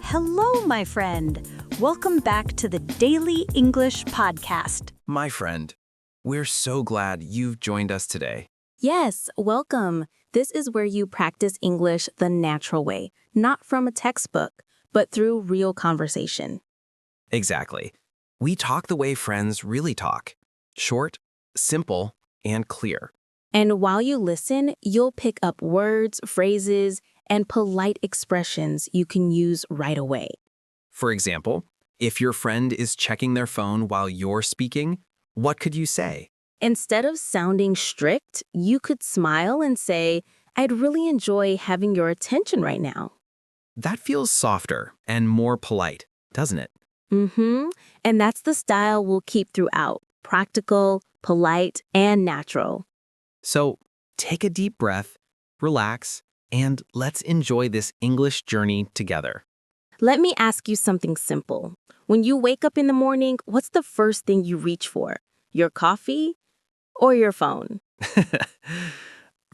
Hello, my friend. Welcome back to the Daily English Podcast. My friend, we're so glad you've joined us today. Yes, welcome. This is where you practice English the natural way, not from a textbook, but through real conversation. Exactly. We talk the way friends really talk. Short, simple, and clear. And while you listen, you'll pick up words, phrases, and polite expressions you can use right away. For example, if your friend is checking their phone while you're speaking, what could you say? Instead of sounding strict, you could smile and say, "I'd really enjoy having your attention right now." That feels softer and more polite, doesn't it? And that's the style we'll keep throughout: practical, polite, and natural. So take a deep breath, relax, and let's enjoy this English journey together. Let me ask you something simple. When you wake up in the morning, what's the first thing you reach for? Your coffee or your phone?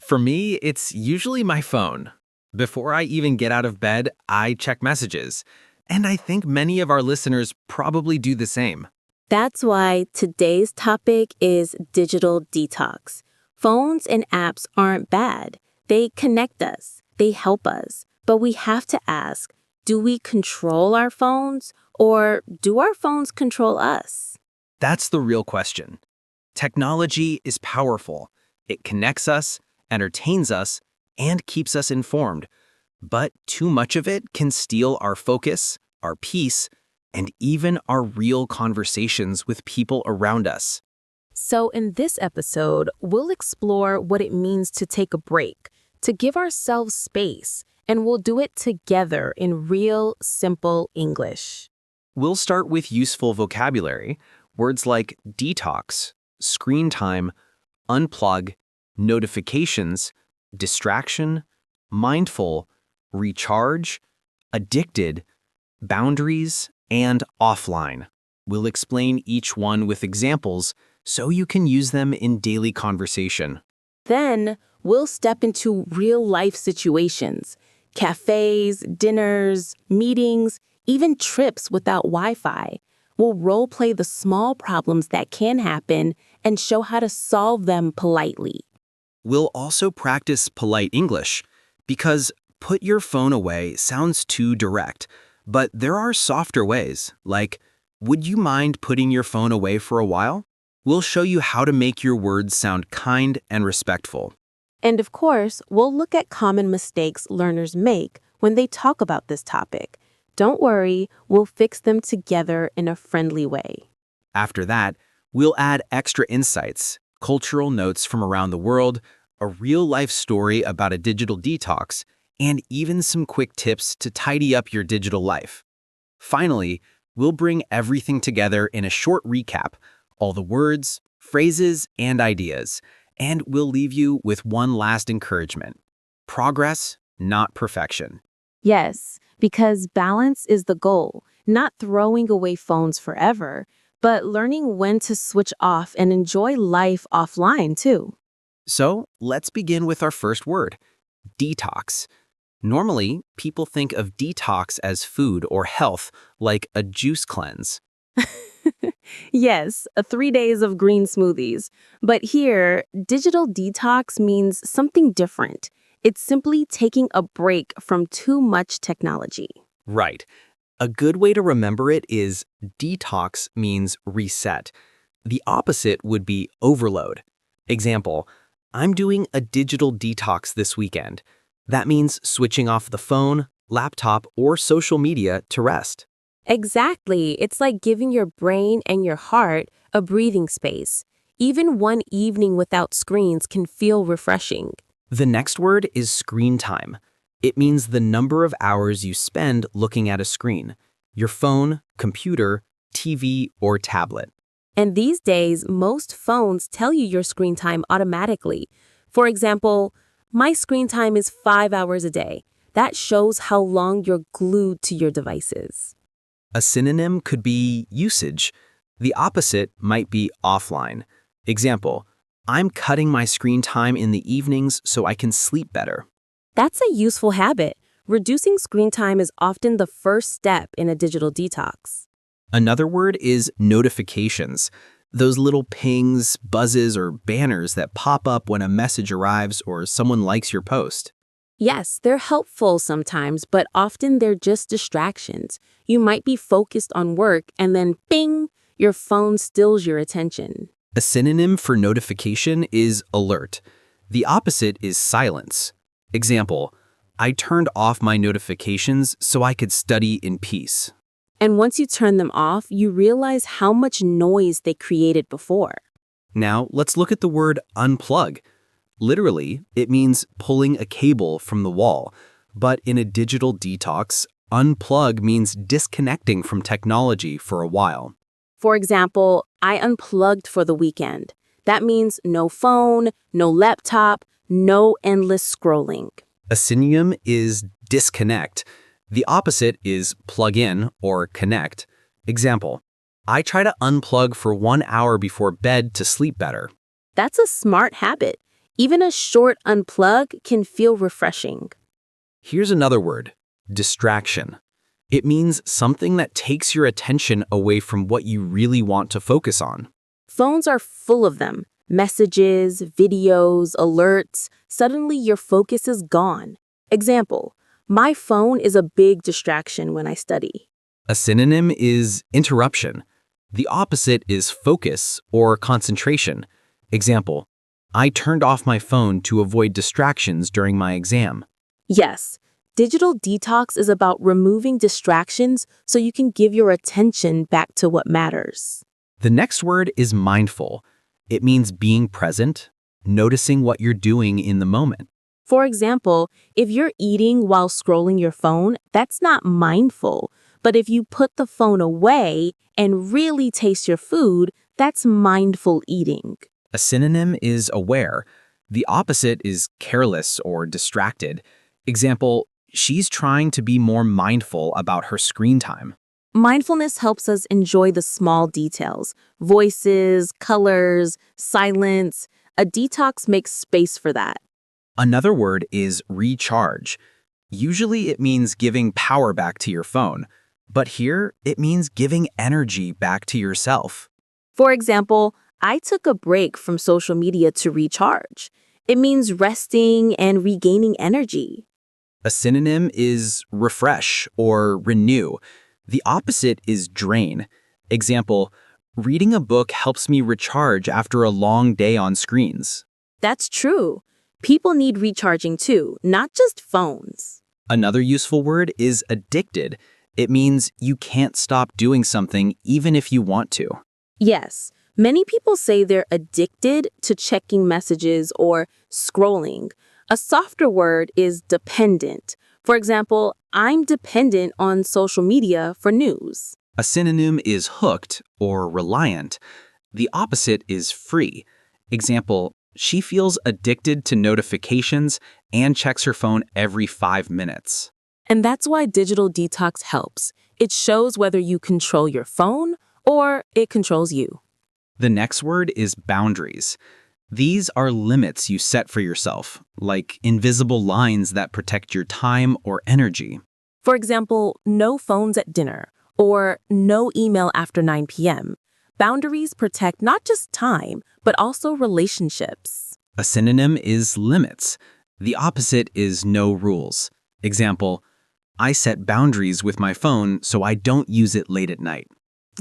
For me, it's usually my phone. Before I even get out of bed, I check messages. And I think many of our listeners probably do the same. That's why today's topic is digital detox. Phones and apps aren't bad. They connect us. They help us. But we have to ask, do we control our phones or do our phones control us? That's the real question. Technology is powerful. It connects us, entertains us, and keeps us informed. But too much of it can steal our focus, our peace, and even our real conversations with people around us. So in this episode, we'll explore what it means to take a break, to give ourselves space, and we'll do it together in real, simple English. We'll start with useful vocabulary, words like detox, screen time, unplug, notifications, distraction, mindful, recharge, addicted, boundaries, and offline. We'll explain each one with examples so you can use them in daily conversation. Then we'll step into real-life situations: cafes, dinners, meetings, even trips without Wi-Fi. We'll role-play the small problems that can happen and show how to solve them politely. We'll also practice polite English because put your phone away sounds too direct, but there are softer ways, like, would you mind putting your phone away for a while? We'll show you how to make your words sound kind and respectful. And of course, we'll look at common mistakes learners make when they talk about this topic. Don't worry, we'll fix them together in a friendly way. After that, we'll add extra insights, cultural notes from around the world, a real-life story about a digital detox, and even some quick tips to tidy up your digital life. Finally, we'll bring everything together in a short recap, all the words, phrases, and ideas, and we'll leave you with one last encouragement: progress, not perfection. Yes, because balance is the goal, not throwing away phones forever, but learning when to switch off and enjoy life offline too. So let's begin with our first word, detox. Normally, people think of detox as food or health, like a juice cleanse. Yes, 3 days of green smoothies. But here, digital detox means something different. It's simply taking a break from too much technology. Right. A good way to remember it is detox means reset. The opposite would be overload. Example, I'm doing a digital detox this weekend. That means switching off the phone, laptop, or social media to rest. Exactly. It's like giving your brain and your heart a breathing space. Even one evening without screens can feel refreshing. The next word is screen time. It means the number of hours you spend looking at a screen, your phone, computer, TV, or tablet. And these days, most phones tell you your screen time automatically. For example, my screen time is 5 hours a day. That shows how long you're glued to your devices. A synonym could be usage. The opposite might be offline. Example, I'm cutting my screen time in the evenings so I can sleep better. That's a useful habit. Reducing screen time is often the first step in a digital detox. Another word is notifications. Those little pings, buzzes, or banners that pop up when a message arrives or someone likes your post. Yes, they're helpful sometimes, but often they're just distractions. You might be focused on work and then bing, your phone steals your attention. A synonym for notification is alert. The opposite is silence. Example, I turned off my notifications so I could study in peace. And once you turn them off, you realize how much noise they created before. Now, let's look at the word unplug. Literally, it means pulling a cable from the wall. But in a digital detox, unplug means disconnecting from technology for a while. For example, I unplugged for the weekend. That means no phone, no laptop, no endless scrolling. A synonym is disconnect. The opposite is plug in or connect. Example, I try to unplug for 1 hour before bed to sleep better. That's a smart habit. Even a short unplug can feel refreshing. Here's another word, distraction. It means something that takes your attention away from what you really want to focus on. Phones are full of them. Messages, videos, alerts. Suddenly your focus is gone. Example, my phone is a big distraction when I study. A synonym is interruption. The opposite is focus or concentration. Example, I turned off my phone to avoid distractions during my exam. Yes, digital detox is about removing distractions so you can give your attention back to what matters. The next word is mindful. It means being present, noticing what you're doing in the moment. For example, if you're eating while scrolling your phone, that's not mindful. But if you put the phone away and really taste your food, that's mindful eating. A synonym is aware. The opposite is careless or distracted. Example, she's trying to be more mindful about her screen time. Mindfulness helps us enjoy the small details, voices, colors, silence. A detox makes space for that. Another word is recharge. Usually it means giving power back to your phone, but here it means giving energy back to yourself. For example, I took a break from social media to recharge. It means resting and regaining energy. A synonym is refresh or renew. The opposite is drain. Example, reading a book helps me recharge after a long day on screens. That's true. People need recharging too, not just phones. Another useful word is addicted. It means you can't stop doing something even if you want to. Yes, many people say they're addicted to checking messages or scrolling. A softer word is dependent. For example, I'm dependent on social media for news. A synonym is hooked or reliant. The opposite is free. Example, she feels addicted to notifications and checks her phone every 5 minutes. And that's why digital detox helps. It shows whether you control your phone or it controls you. The next word is boundaries. These are limits you set for yourself, like invisible lines that protect your time or energy. For example, no phones at dinner or no email after 9 p.m. Boundaries protect not just time, but also relationships. A synonym is limits. The opposite is no rules. Example, I set boundaries with my phone so I don't use it late at night.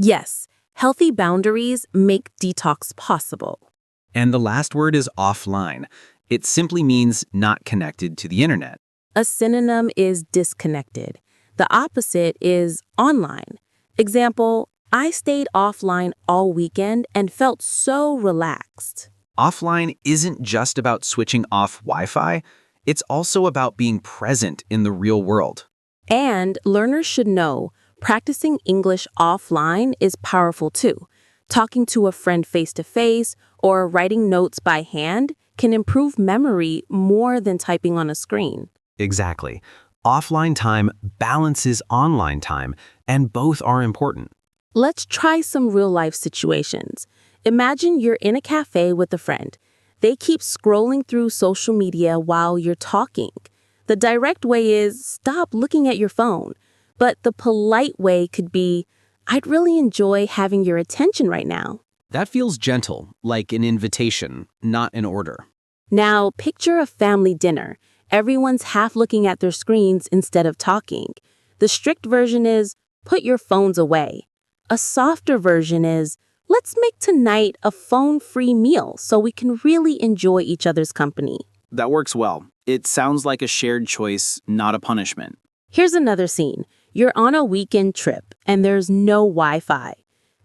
Yes, healthy boundaries make detox possible. And the last word is offline. It simply means not connected to the internet. A synonym is disconnected. The opposite is online. Example, I stayed offline all weekend and felt so relaxed. Offline isn't just about switching off Wi-Fi. It's also about being present in the real world. And learners should know, practicing English offline is powerful too. Talking to a friend face-to-face or writing notes by hand can improve memory more than typing on a screen. Exactly. Offline time balances online time, and both are important. Let's try some real-life situations. Imagine you're in a cafe with a friend. They keep scrolling through social media while you're talking. The direct way is stop looking at your phone. But the polite way could be, I'd really enjoy having your attention right now. That feels gentle, like an invitation, not an order. Now, picture a family dinner. Everyone's half looking at their screens instead of talking. The strict version is, put your phones away. A softer version is, let's make tonight a phone-free meal so we can really enjoy each other's company. That works well. It sounds like a shared choice, not a punishment. Here's another scene. You're on a weekend trip and there's no Wi-Fi.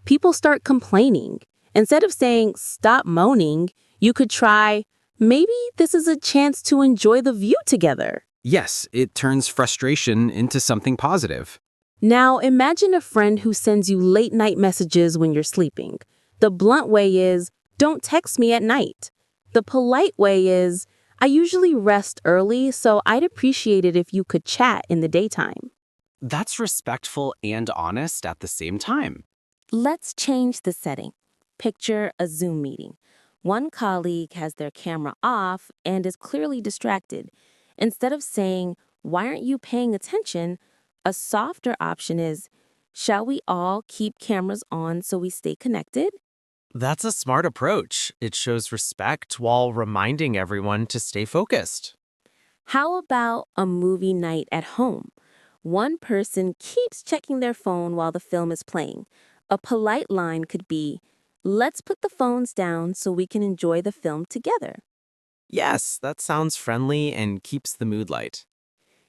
People start complaining. Instead of saying, stop moaning, you could try, maybe this is a chance to enjoy the view together. Yes, it turns frustration into something positive. Now, imagine a friend who sends you late-night messages when you're sleeping. The blunt way is, don't text me at night. The polite way is, I usually rest early, so I'd appreciate it if you could chat in the daytime. That's respectful and honest at the same time. Let's change the setting. Picture a Zoom meeting. One colleague has their camera off and is clearly distracted. Instead of saying, why aren't you paying attention? A softer option is, shall we all keep cameras on so we stay connected? That's a smart approach. It shows respect while reminding everyone to stay focused. How about a movie night at home? One person keeps checking their phone while the film is playing. A polite line could be, let's put the phones down so we can enjoy the film together. Yes, that sounds friendly and keeps the mood light.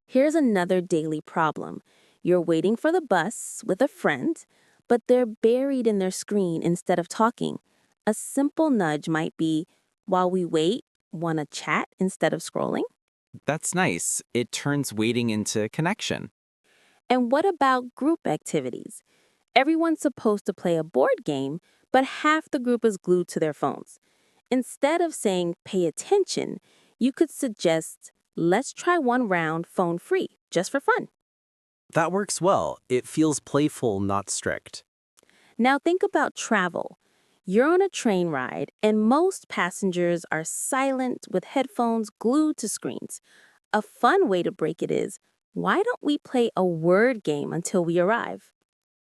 Here's another daily problem. You're waiting for the bus with a friend, but they're buried in their screen instead of talking. A simple nudge might be, while we wait, want to chat instead of scrolling? That's nice. It turns waiting into connection. And what about group activities? Everyone's supposed to play a board game, but half the group is glued to their phones. Instead of saying, pay attention, you could suggest, let's try one round phone-free, just for fun. That works well. It feels playful, not strict. Now think about travel. You're on a train ride, and most passengers are silent with headphones glued to screens. A fun way to break it is, why don't we play a word game until we arrive?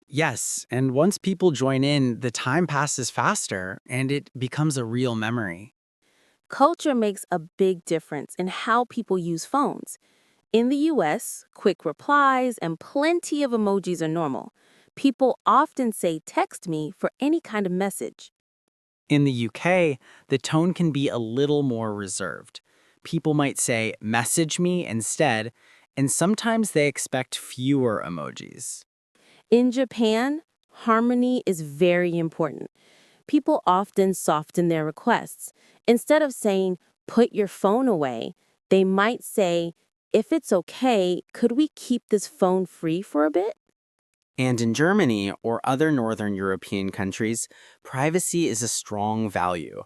Yes, and once people join in, the time passes faster and it becomes a real memory. Culture makes a big difference in how people use phones. In the US, quick replies and plenty of emojis are normal. People often say text me for any kind of message. In the UK, the tone can be a little more reserved. People might say message me instead, and sometimes they expect fewer emojis. In Japan, harmony is very important. People often soften their requests. Instead of saying, put your phone away, they might say, if it's okay, could we keep this phone free for a bit? And in Germany or other Northern European countries, privacy is a strong value.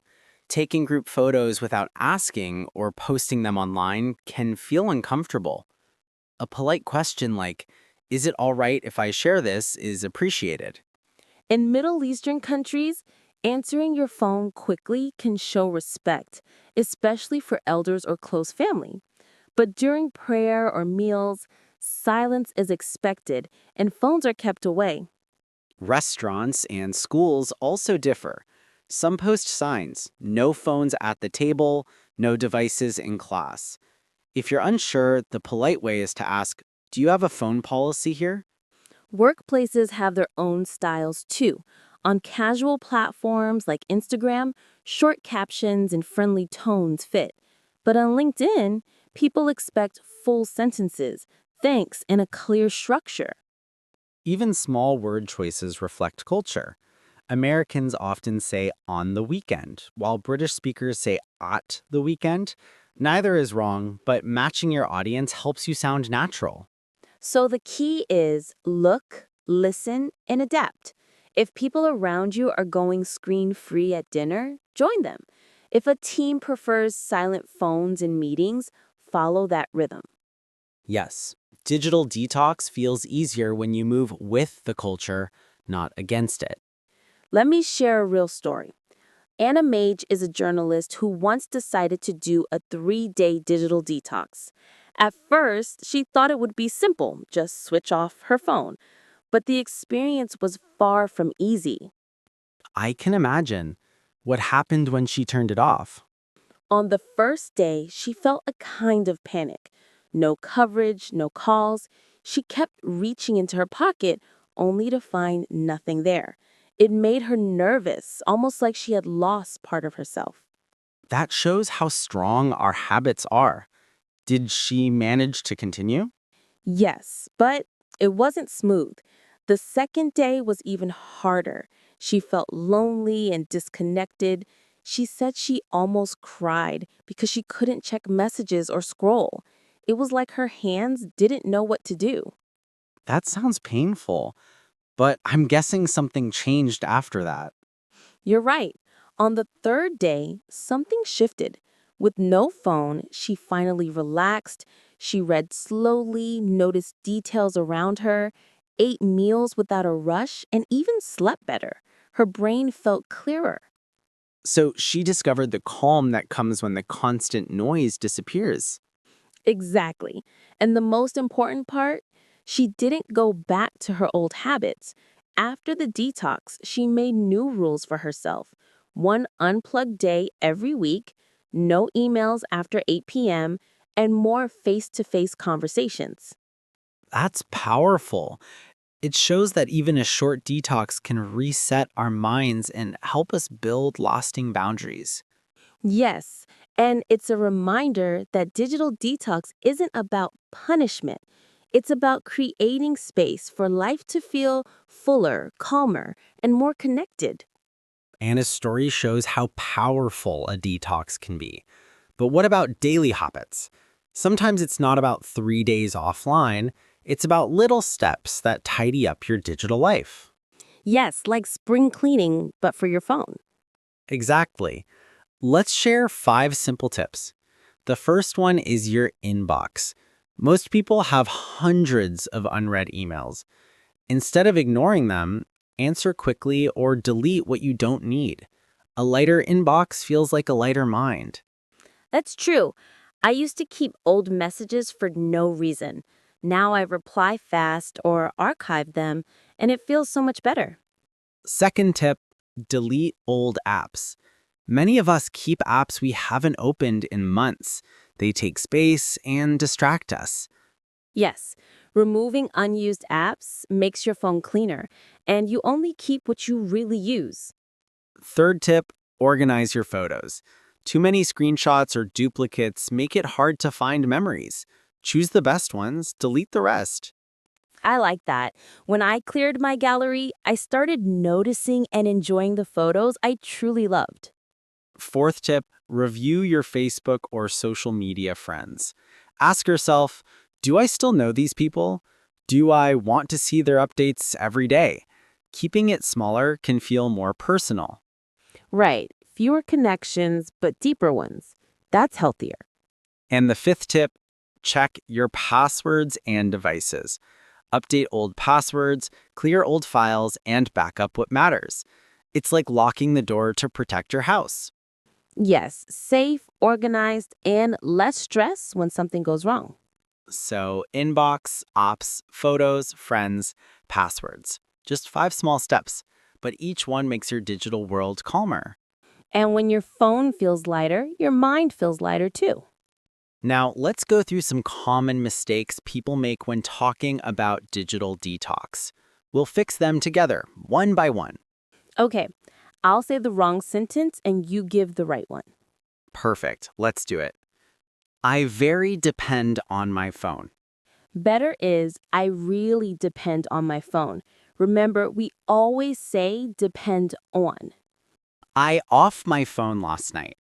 Taking group photos without asking or posting them online can feel uncomfortable. A polite question like, is it all right if I share this, is appreciated. In Middle Eastern countries, answering your phone quickly can show respect, especially for elders or close family. But during prayer or meals, silence is expected and phones are kept away. Restaurants and schools also differ. Some post signs, no phones at the table, no devices in class. If you're unsure, the polite way is to ask, do you have a phone policy here? Workplaces have their own styles too. On casual platforms like Instagram, short captions and friendly tones fit. But on LinkedIn, people expect full sentences, thanks, and a clear structure. Even small word choices reflect culture. Americans often say on the weekend, while British speakers say at the weekend. Neither is wrong, but matching your audience helps you sound natural. So the key is look, listen, and adapt. If people around you are going screen-free at dinner, join them. If a team prefers silent phones in meetings, follow that rhythm. Yes, digital detox feels easier when you move with the culture, not against it. Let me share a real story. Anna Magee is a journalist who once decided to do a 3-day digital detox. At first, she thought it would be simple, just switch off her phone. But the experience was far from easy. I can imagine. What happened when she turned it off? On the first day, she felt a kind of panic. No coverage, no calls. She kept reaching into her pocket only to find nothing there. It made her nervous, almost like she had lost part of herself. That shows how strong our habits are. Did she manage to continue? Yes, but it wasn't smooth. The second day was even harder. She felt lonely and disconnected. She said she almost cried because she couldn't check messages or scroll. It was like her hands didn't know what to do. That sounds painful, but I'm guessing something changed after that. You're right. On the third day, something shifted. With no phone, she finally relaxed. She read slowly, noticed details around her, ate meals without a rush, and even slept better. Her brain felt clearer. So she discovered the calm that comes when the constant noise disappears. Exactly. And the most important part, she didn't go back to her old habits. After the detox, she made new rules for herself. One unplugged day every week, no emails after 8 p.m., and more face-to-face conversations. That's powerful. It shows that even a short detox can reset our minds and help us build lasting boundaries. Yes, and it's a reminder that digital detox isn't about punishment. It's about creating space for life to feel fuller, calmer, and more connected. Anna's story shows how powerful a detox can be. But what about daily habits? Sometimes it's not about 3 days offline, it's about little steps that tidy up your digital life. Yes, like spring cleaning, but for your phone. Exactly. Let's share 5 simple tips. The first one is your inbox. Most people have hundreds of unread emails. Instead of ignoring them, answer quickly or delete what you don't need. A lighter inbox feels like a lighter mind. That's true. I used to keep old messages for no reason. Now I reply fast or archive them, and it feels so much better. Second tip, delete old apps. Many of us keep apps we haven't opened in months. They take space and distract us. Yes, removing unused apps makes your phone cleaner, and you only keep what you really use. Third tip, organize your photos. Too many screenshots or duplicates make it hard to find memories. Choose the best ones, delete the rest. I like that. When I cleared my gallery, I started noticing and enjoying the photos I truly loved. Fourth tip, review your Facebook or social media friends. Ask yourself, do I still know these people? Do I want to see their updates every day? Keeping it smaller can feel more personal. Right, fewer connections, but deeper ones. That's healthier. And the fifth tip, check your passwords and devices. Update old passwords, clear old files, and back up what matters. It's like locking the door to protect your house. Yes, safe, organized, and less stress when something goes wrong. So, inbox, apps, photos, friends, passwords. Just 5 small steps, but each one makes your digital world calmer. And when your phone feels lighter, your mind feels lighter too. Now, let's go through some common mistakes people make when talking about digital detox. We'll fix them together, one by one. Okay, I'll say the wrong sentence and you give the right one. Perfect. Let's do it. I very depend on my phone. Better is, I really depend on my phone. Remember, we always say depend on. I off my phone last night.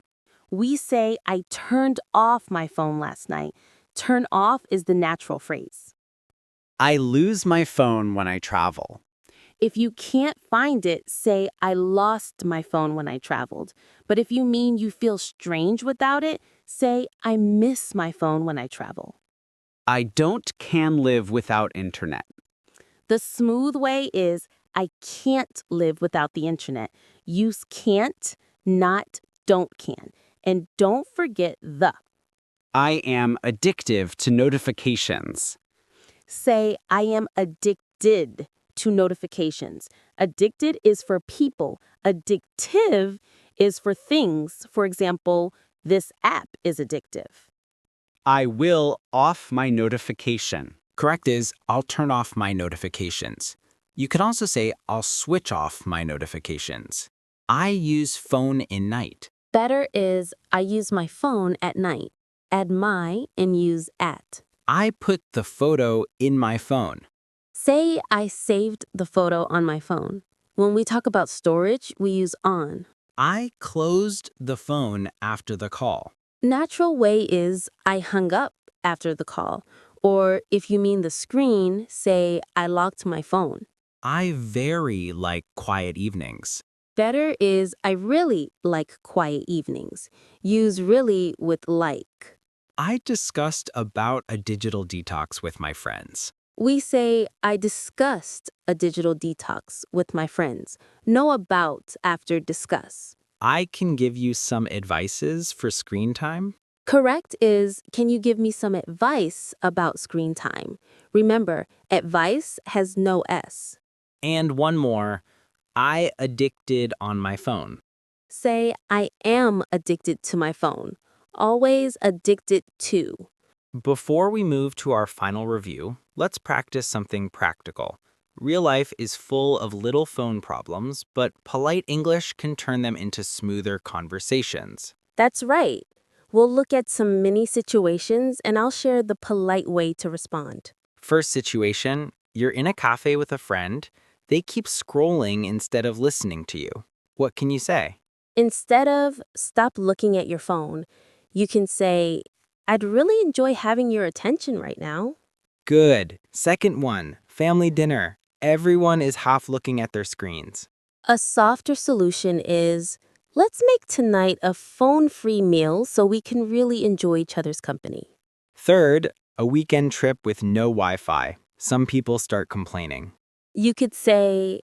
We say, I turned off my phone last night. Turn off is the natural phrase. I lose my phone when I travel. If you can't find it, say, I lost my phone when I traveled. But if you mean you feel strange without it, say, I miss my phone when I travel. I can live without internet. The smooth way is, I can't live without the internet. Use can't, not don't can. And don't forget the. I am addictive to notifications. Say, I am addicted to notifications. Addicted is for people. Addictive is for things. For example, this app is addictive. I will off my notification. Correct is, I'll turn off my notifications. You could also say, I'll switch off my notifications. I use phone in night. Better is, I use my phone at night. Add my and use at. I put the photo in my phone. Say, I saved the photo on my phone. When we talk about storage, we use on. I closed the phone after the call. Natural way is, I hung up after the call. Or if you mean the screen, say, I locked my phone. I very like quiet evenings. Better is, I really like quiet evenings. Use really with like. I discussed about a digital detox with my friends. We say, I discussed a digital detox with my friends. No about after discuss. I can give you some advices for screen time. Correct is, can you give me some advice about screen time? Remember, advice has no S. And one more, I addicted on my phone. Say, I am addicted to my phone. Always addicted to. Before we move to our final review, let's practice something practical. Real life is full of little phone problems, but polite English can turn them into smoother conversations. That's right. We'll look at some mini situations and I'll share the polite way to respond. First situation, you're in a cafe with a friend. They keep scrolling instead of listening to you. What can you say? Instead of stop looking at your phone, you can say, I'd really enjoy having your attention right now. Good. Second one, family dinner. Everyone is half looking at their screens. A softer solution is, let's make tonight a phone-free meal so we can really enjoy each other's company. Third, a weekend trip with no Wi-Fi. Some people start complaining. You could say,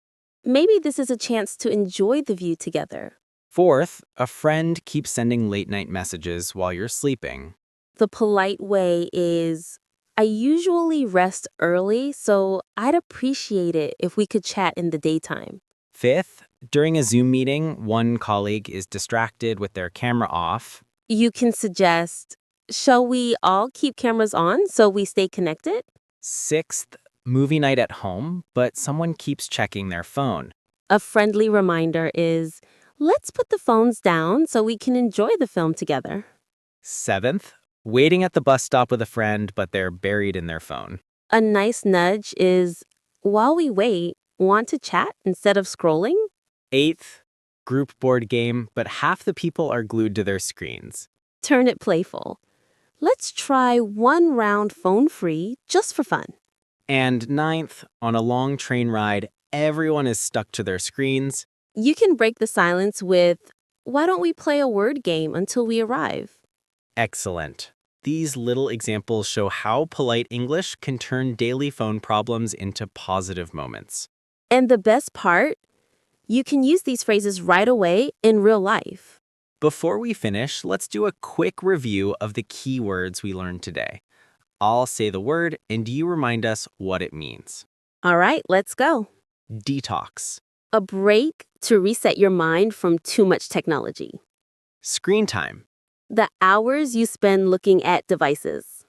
maybe this is a chance to enjoy the view together. Fourth, a friend keeps sending late-night messages while you're sleeping. The polite way is, I usually rest early, so I'd appreciate it if we could chat in the daytime. Fifth, during a Zoom meeting, one colleague is distracted with their camera off. You can suggest, shall we all keep cameras on so we stay connected? Sixth, movie night at home, but someone keeps checking their phone. A friendly reminder is, let's put the phones down so we can enjoy the film together. Seventh, waiting at the bus stop with a friend, but they're buried in their phone. A nice nudge is, while we wait, want to chat instead of scrolling? Eighth, group board game, but half the people are glued to their screens. Turn it playful. Let's try one round phone-free just for fun. And ninth, on a long train ride, everyone is stuck to their screens. You can break the silence with, why don't we play a word game until we arrive? Excellent. These little examples show how polite English can turn daily phone problems into positive moments. And the best part, you can use these phrases right away in real life. Before we finish, let's do a quick review of the key words we learned today. I'll say the word, and you remind us what it means. All right, let's go. Detox. A break to reset your mind from too much technology. Screen time. The hours you spend looking at devices.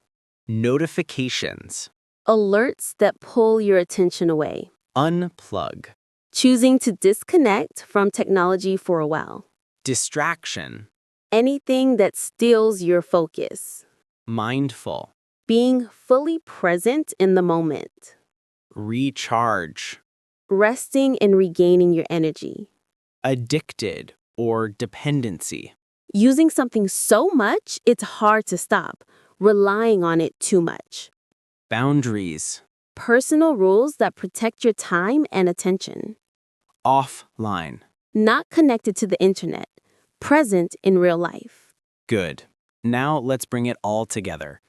Notifications. Alerts that pull your attention away. Unplug. Choosing to disconnect from technology for a while. Distraction. Anything that steals your focus. Mindful. Being fully present in the moment. Recharge. Resting and regaining your energy. Addicted or dependency. Using something so much, it's hard to stop. Relying on it too much. Boundaries. Personal rules that protect your time and attention. Offline. Not connected to the internet. Present in real life. Good. Now let's bring it all together.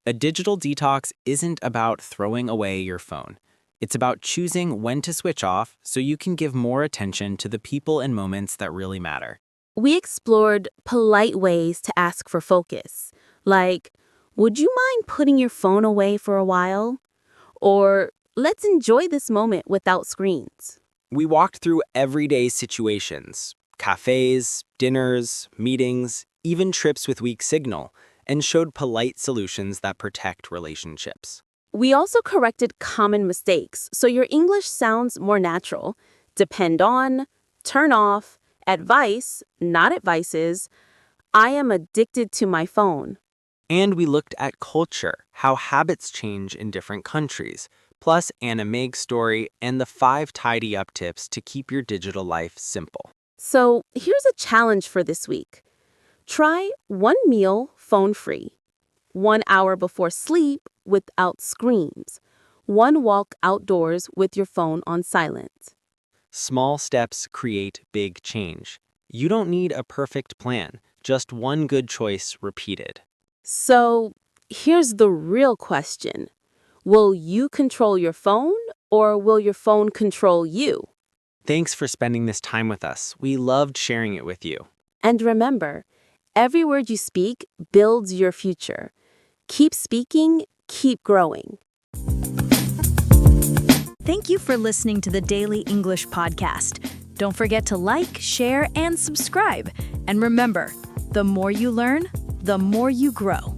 A digital detox isn't about throwing away your phone. It's about choosing when to switch off so you can give more attention to the people and moments that really matter. We explored polite ways to ask for focus, like Would you mind putting your phone away for a while? Or let's enjoy this moment without screens. We walked through everyday situations, cafés, dinners, meetings, even trips with weak signal, and showed polite solutions that protect relationships. We also corrected common mistakes so your English sounds more natural. Depend on, turn off, advice, not advices. I am addicted to my phone. And we looked at culture, how habits change in different countries, plus Anna Mage's story and the 5 tidy up tips to keep your digital life simple. So here's a challenge for this week. Try 1 meal phone-free, 1 hour before sleep without screens, 1 walk outdoors with your phone on silent. Small steps create big change. You don't need a perfect plan, just one good choice repeated. So here's the real question. Will you control your phone or will your phone control you? Thanks for spending this time with us. We loved sharing it with you. And remember, every word you speak builds your future. Keep speaking, keep growing. Thank you for listening to the Daily English Podcast. Don't forget to like, share, and subscribe. And remember, the more you learn, the more you grow.